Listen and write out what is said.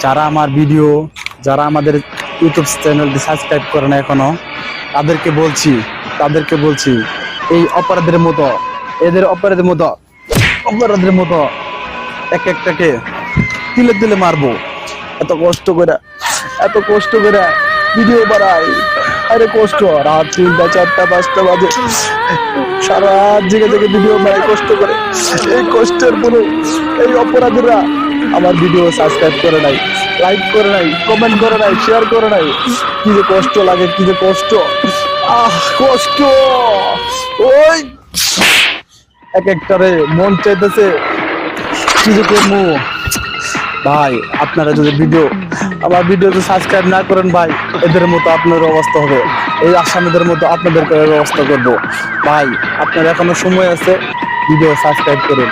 যারা আমার ভিডিও, যারা আমাদের ইউটিউব চ্যানেলটি সাবস্ক্রাইব করে না এখনো, তাদেরকে বলছি এই অপরাধের মতো, এদের অপরাধের মতো এক একটাকে তিলে তিলে মারবো। এত কষ্ট করে ভিডিও বানাই, আরে কষ্ট, রাত 3টা 4টা 5টা বাজে, সারা রাত জেগে ভিডিও বানাই কষ্ট করে। এই কষ্টের পুরো এই অপরাধীরা আমার ভিডিও সাবস্ক্রাইব করে নাই, লাইক করে নাই, কমেন্ট করে নাই, শেয়ার করে নাই। কি যে কষ্ট লাগে, কি যে কষ্ট, কষ্ট। ওই এক একটারে মন চাইতেছে কি যে করবো। ভাই আপনারা যদি আমার ভিডিওতে সাবস্ক্রাইব না করেন ভাই, এদের মতো আপনার অবস্থা হবে, এই আসামিদের মতো আপনাদের ব্যবস্থা করবো। ভাই আপনার এখনো সময় আছে, ভিডিও সাবস্ক্রাইব করুন।